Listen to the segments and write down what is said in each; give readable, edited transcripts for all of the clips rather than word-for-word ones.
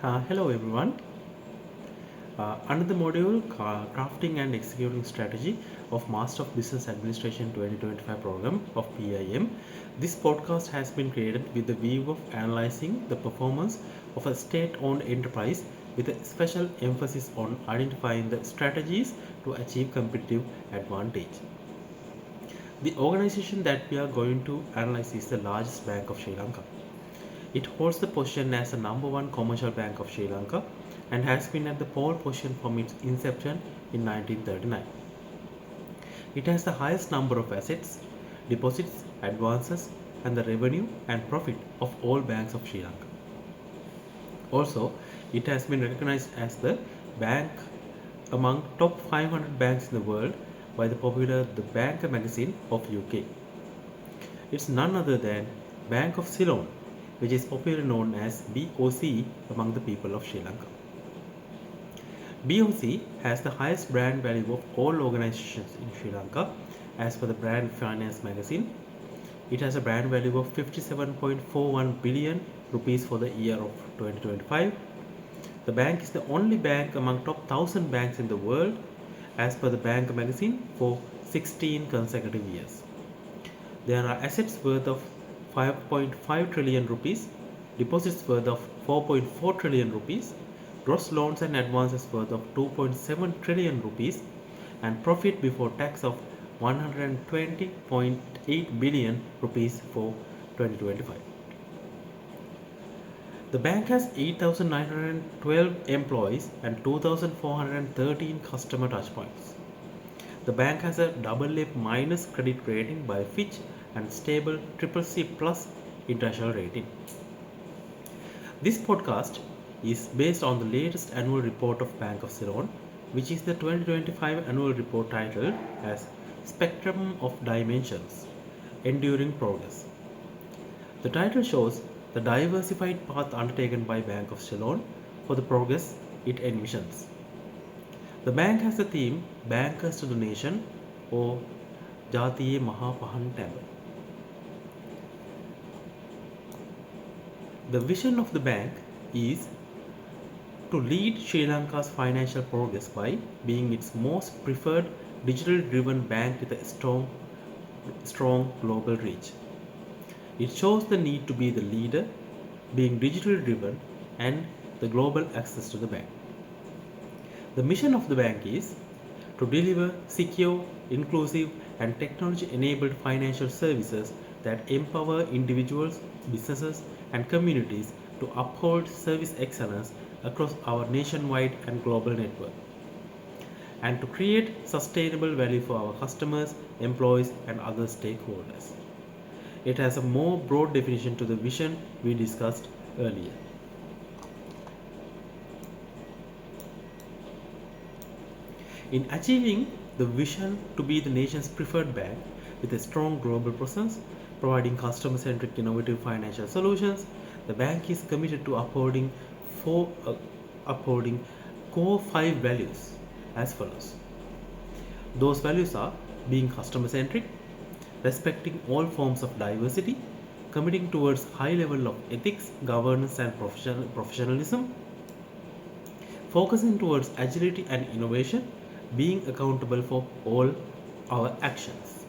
Hello everyone. Under the module Crafting and Executing Strategy of Master of Business Administration 2025 program of PIM, this podcast has been created with the view of analyzing the performance of a state-owned enterprise with a special emphasis on identifying the strategies to achieve competitive advantage. The organization that we are going to analyze is the largest bank of Sri Lanka. It holds the position as the number one commercial bank of Sri Lanka and has been at the pole position from its inception in 1939. It has the highest number of assets, deposits, advances, and the revenue and profit of all banks of Sri Lanka. Also, it has been recognized as the bank among top 500 banks in the world by the popular The Banker magazine of UK. It's none other than Bank of Ceylon, which is popularly known as BOC among the people of Sri Lanka. BOC has the highest brand value of all organizations in Sri Lanka as per the Brand Finance magazine. It has a brand value of 57.41 billion rupees for the year of 2025. The bank is the only bank among top 1000 banks in the world as per the Bank magazine for 16 consecutive years. There are assets worth of 5.5 trillion rupees, deposits worth of 4.4 trillion rupees, gross loans and advances worth of 2.7 trillion rupees, and profit before tax of 120.8 billion rupees for 2025. The bank has 8,912 employees and 2,413 customer touchpoints. The bank has a AA minus credit rating by Fitch and stable CCC plus international rating. This podcast is based on the latest annual report of Bank of Ceylon, which is the 2025 annual report titled as Spectrum of Dimensions, Enduring Progress. The title shows the diversified path undertaken by Bank of Ceylon for the progress it envisions. The bank has the theme Bankers to the Nation or Jatiye Mahapahan Tamil. The vision of the bank is to lead Sri Lanka's financial progress by being its most preferred digital driven bank with a strong global reach. It shows the need to be the leader, being digital driven, and the global access to the bank. The mission of the bank is to deliver secure, inclusive, and technology enabled financial services that empower individuals, businesses, and communities to uphold service excellence across our nationwide and global network, and to create sustainable value for our customers, employees, and other stakeholders. It has a more broad definition to the vision we discussed earlier. In achieving the vision to be the nation's preferred bank with a strong global presence, providing customer centric innovative financial solutions, the bank is committed to upholding core five values as follows. Those values are being customer centric, respecting all forms of diversity, committing towards high level of ethics, governance, and professionalism, focusing towards agility and innovation, being accountable for all our actions.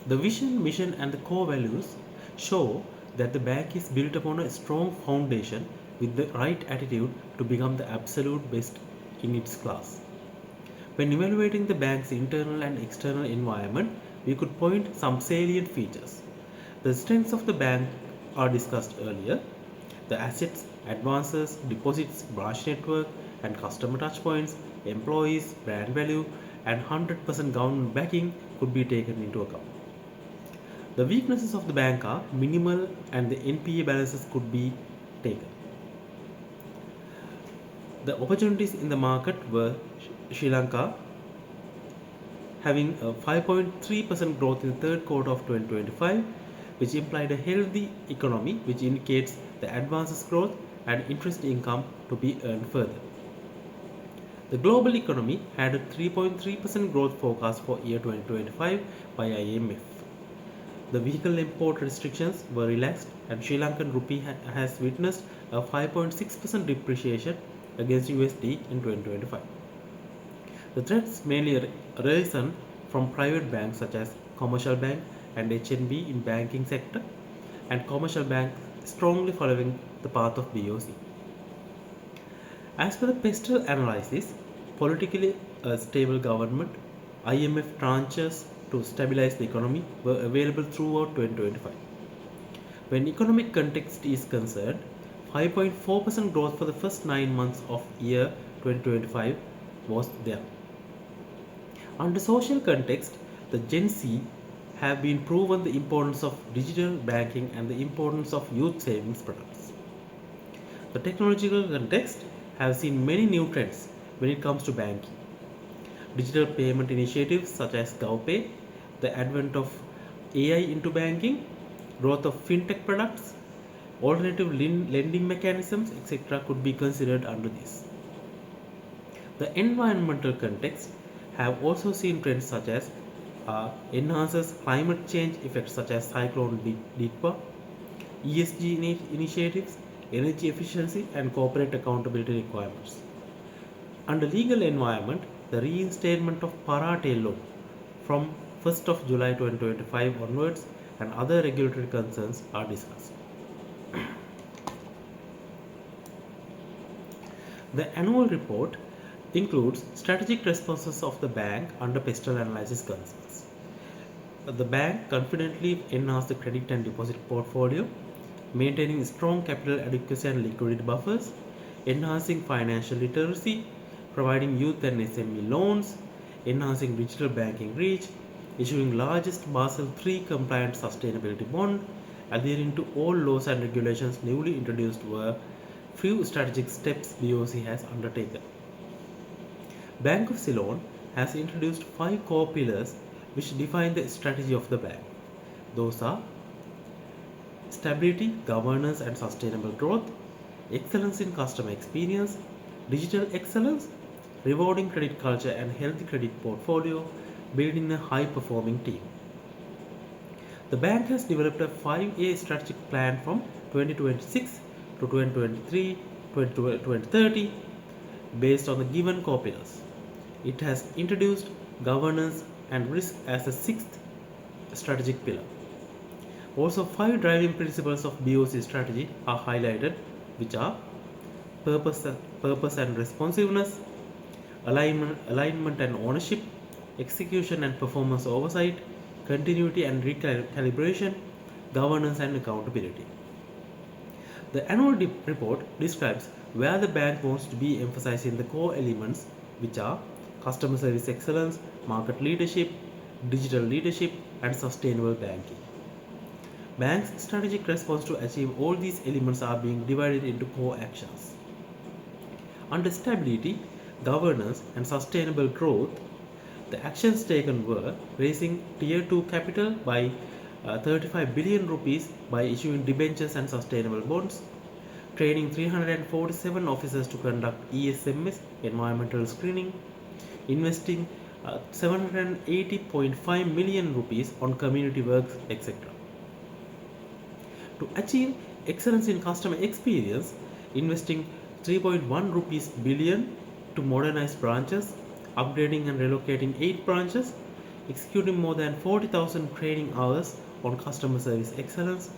The vision, mission, and the core values show that the bank is built upon a strong foundation with the right attitude to become the absolute best in its class. When evaluating the bank's internal and external environment, we could point some salient features. The strengths of the bank are discussed earlier. The assets, advances, deposits, branch network, and customer touchpoints, employees, brand value, and 100% government backing could be taken into account. The weaknesses of the bank are minimal and the NPA balances could be taken. The opportunities in the market were Sri Lanka having a 5.3% growth in the third quarter of 2025, which implied a healthy economy, which indicates the advances growth and interest income to be earned further. The global economy had a 3.3% growth forecast for year 2025 by IMF. the vehicle import restrictions were relaxed and Sri Lankan rupee has witnessed a 5.6% depreciation against USD in 2025. The threats mainly arisen from private banks such as Commercial Bank and HNB in banking sector, and Commercial Bank strongly following the path of BOC. As per the Pestel analysis, politically stable government, IMF tranches to stabilize the economy were available throughout 2025. When economic context is concerned, 5.4% growth for the first 9 months of year 2025 was there. Under social context, the Gen Z have been proven the importance of digital banking and the importance of youth savings products. The technological context have seen many new trends when it comes to banking. Digital payment initiatives such as GovPay, the advent of AI into banking, growth of fintech products, alternative lending mechanisms, etc. could be considered under this. The environmental context have also seen trends such as enhances climate change effects such as cyclone Ditwa, ESG initiatives, energy efficiency and corporate accountability requirements. Under legal environment, the reinstatement of Parate law from 1st of July 2025 onwards and other regulatory concerns are discussed. The annual report includes strategic responses of the bank under Pestel analysis concerns. The bank confidently enhanced the credit and deposit portfolio, maintaining strong capital adequacy and liquidity buffers, enhancing financial literacy, providing youth and SME loans, enhancing digital banking reach, issuing largest Basel III compliant sustainability bond, adhering to all laws and regulations newly introduced were few strategic steps BOC has undertaken. Bank of Ceylon has introduced 5 core pillars which define the strategy of the bank. Those are stability, governance and sustainable growth, excellence in customer experience, digital excellence, rewarding credit culture and healthy credit portfolio, building a high performing team. The bank has developed a 5A strategic plan from 2026 to 2023 to 2030 based on the given core pillars. It has introduced governance and risk as a 6th strategic pillar. Also, 5 driving principles of BOC strategy are highlighted, which are purpose and responsiveness, alignment and ownership, execution and performance oversight, continuity and recalibration, governance and accountability. The annual report describes where the bank wants to be emphasizing the core elements, which are customer service excellence, market leadership, digital leadership, and sustainable banking. Bank's strategic response to achieve all these elements are being divided into core actions. Under stability, governance, and sustainable growth, the actions taken were raising Tier 2 capital by 35 billion rupees by issuing debentures and sustainable bonds, training 347 officers to conduct ESMS environmental screening, investing 780.5 million rupees on community works, etc. To achieve excellence in customer experience, investing 3.1 rupees billion to modernize branches, upgrading and relocating 8 branches, executing more than 40,000 training hours on customer service excellence,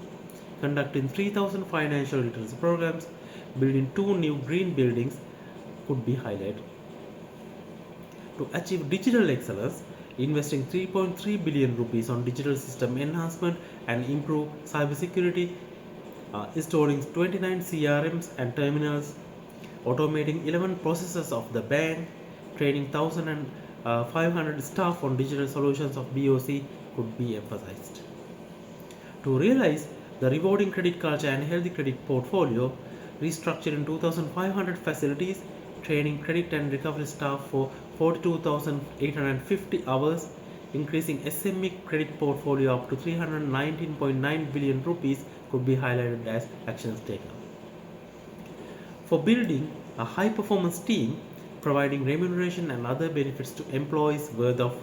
conducting 3,000 financial literacy programs, building 2 new green buildings could be highlighted. To achieve digital excellence, investing 3.3 billion rupees on digital system enhancement and improve cybersecurity, installing 29 CRMs and terminals, automating 11 processes of the bank, training 1,500 staff on digital solutions of BOC could be emphasized. To realize the rewarding credit culture and healthy credit portfolio, restructuring 2,500 facilities, training credit and recovery staff for 42,850 hours, increasing SME credit portfolio up to 319.9 billion rupees could be highlighted as actions taken. For building a high performance team, providing remuneration and other benefits to employees worth of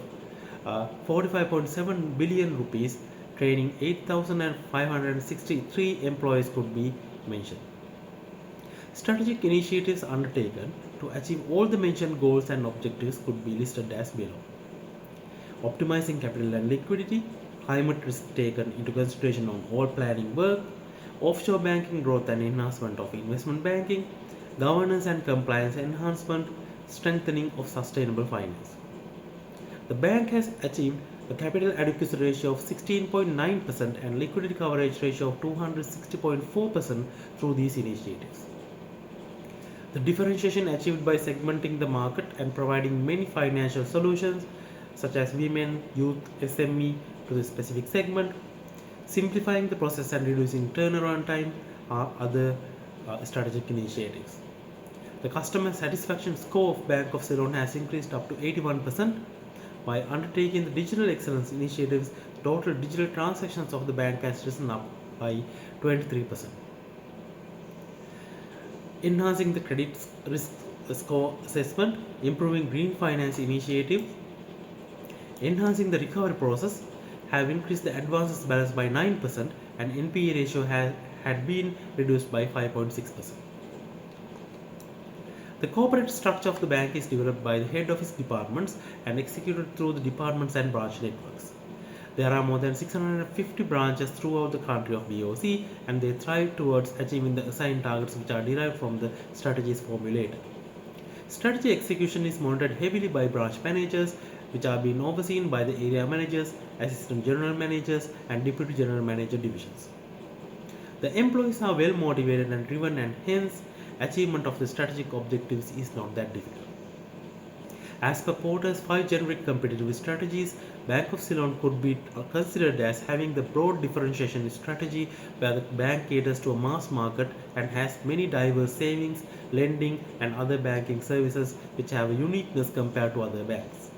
45.7 billion rupees training 8,563 employees could be mentioned. Strategic initiatives undertaken to achieve all the mentioned goals and objectives could be listed as below. Optimizing capital and liquidity, climate risk taken into consideration on all planning work, offshore banking growth and enhancement of investment banking, governance and compliance enhancement, strengthening of sustainable finance. The bank has achieved a capital adequacy ratio of 16.9% and liquidity coverage ratio of 260.4% through these initiatives. The differentiation achieved by segmenting the market and providing many financial solutions such as women, youth, SME to the specific segment, simplifying the process and reducing turnaround time are other strategic initiatives. The customer satisfaction score of Bank of Ceylon has increased up to 81%. By undertaking the digital excellence initiatives, total digital transactions of the bank has risen up by 23%. Enhancing the credit risk score assessment, improving green finance initiative, enhancing the recovery process, have increased the advances balance by 9% and NPA ratio had been reduced by 5.6%. The corporate structure of the bank is developed by the head office departments and executed through the departments and branch networks. There are more than 650 branches throughout the country of BOC and they thrive towards achieving the assigned targets which are derived from the strategies formulated. Strategy execution is monitored heavily by branch managers which are being overseen by the area managers, assistant general managers and deputy general manager divisions. The employees are well motivated and driven and hence achievement of the strategic objectives is not that difficult. As per Porter's 5 generic competitive strategies, Bank of Ceylon could be considered as having the broad differentiation strategy where the bank caters to a mass market and has many diverse savings, lending and other banking services which have a uniqueness compared to other banks.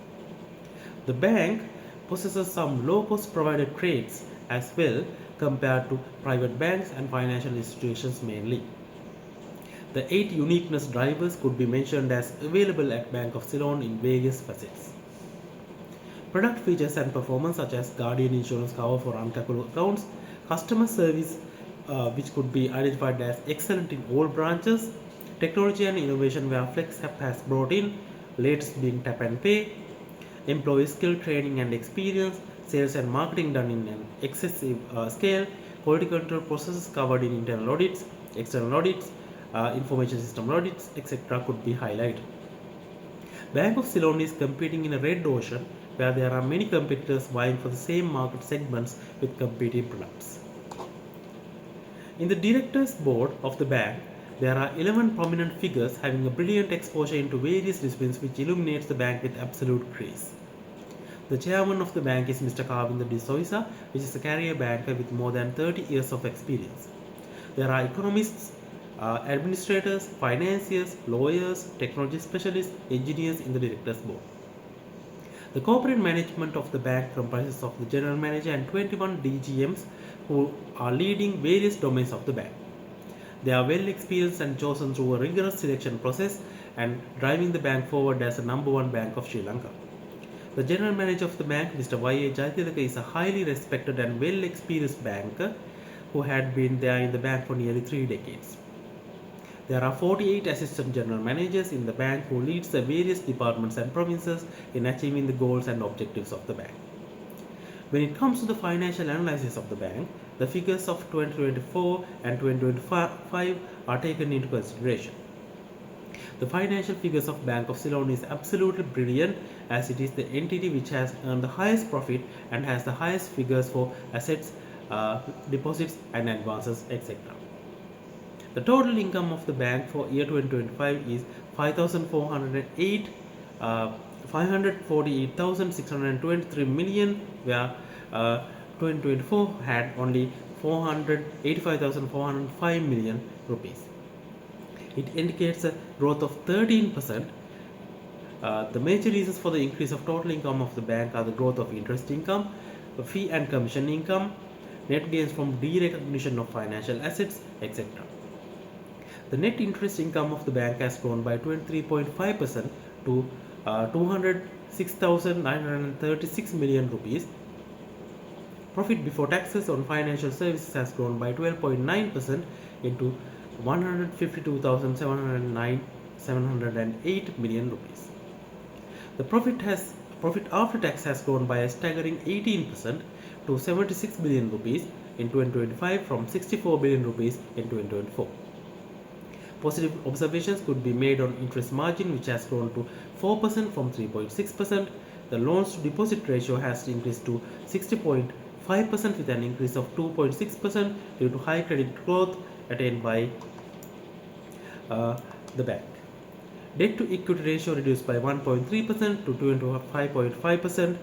The bank possesses some low-cost provider traits as well compared to private banks and financial institutions mainly. The 8 uniqueness drivers could be mentioned as available at Bank of Ceylon in various facets. Product features and performance such as guardian insurance cover for uncoupled accounts, customer service which could be identified as excellent in all branches, technology and innovation where FlexApp has brought in, latest being tap and pay, employee skill training and experience, sales and marketing done in an excessive scale, quality control processes covered in internal audits, external audits, information system audits, etc. could be highlighted. Bank of Ceylon is competing in a red ocean where there are many competitors vying for the same market segments with competing products. In the directors board of the bank, there are 11 prominent figures having a brilliant exposure into various disciplines which illuminates the bank with absolute grace. The chairman of the bank is Mr. Kavinda De Soisa, which is a career banker with more than 30 years of experience. There are economists, administrators, financiers, lawyers, technology specialists, engineers in the directors board. The corporate management of the bank comprises of the general manager and 21 DGMs who are leading various domains of the bank. They are well experienced and chosen through a rigorous selection process and driving the bank forward as the number 1 bank of Sri Lanka. The general manager of the bank, Mr. Y.A. Jaitilaka, is a highly respected and well experienced banker who had been there in the bank for nearly 3 decades. There are 48 assistant general managers in the bank who leads the various departments and provinces in achieving the goals and objectives of the bank. When it comes to the financial analysis of the bank, the figures of 2024 and 2025 are taken into consideration. The financial figures of Bank of Ceylon is absolutely brilliant as it is the entity which has earned the highest profit and has the highest figures for assets, deposits and advances, etc. The total income of the bank for year 2025 is 548,623 million, where 2024 had only 485,405 million rupees. It indicates a growth of 13%. The major reasons for the increase of total income of the bank are the growth of interest income, fee and commission income, net gains from derecognition of financial assets, etc. The net interest income of the bank has grown by 23.5% to 206,936 million rupees. Profit before taxes on financial services has grown by 12.9% into 152,708 million rupees. The profit after tax has grown by a staggering 18% to 76 billion rupees in 2025 from 64 billion rupees in 2024. Positive observations could be made on interest margin, which has grown to 4% from 3.6%. The loans to deposit ratio has increased to 60.5% with an increase of 2.6% due to high credit growth attained by the bank. Debt to equity ratio reduced by 1.3% to 25.5%.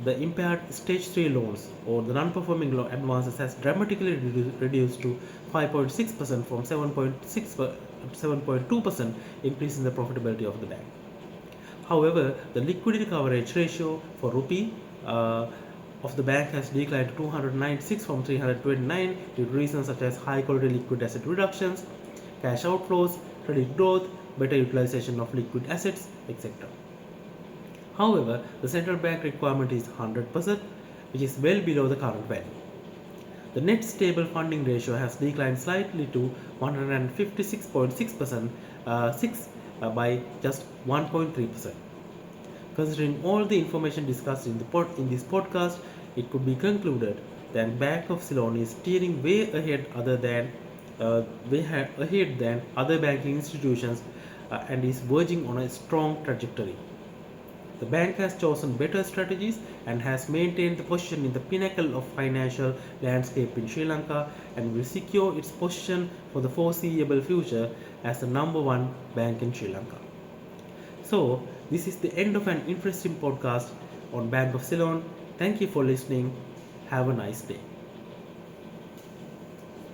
The impaired stage 3 loans or the non-performing loan advances has dramatically reduced to 5.6% from 7.2%, increasing the profitability of the bank. However, the liquidity coverage ratio for rupee of the bank has declined to 296 from 329 due to reasons such as high quality liquid asset reductions, cash outflows, credit growth, better utilization of liquid assets, etc. However, the central bank requirement is 100%, which is well below the current value. The net stable funding ratio has declined slightly to 156.6%, by just 1.3%. Considering all the information discussed in this podcast, it could be concluded that Bank of Ceylon is steering way ahead than other banking institutions and is verging on a strong trajectory. The bank has chosen better strategies and has maintained the position in the pinnacle of financial landscape in Sri Lanka and will secure its position for the foreseeable future as the number one bank in Sri Lanka. So, this is the end of an interesting podcast on Bank of Ceylon. Thank you for listening. Have a nice day.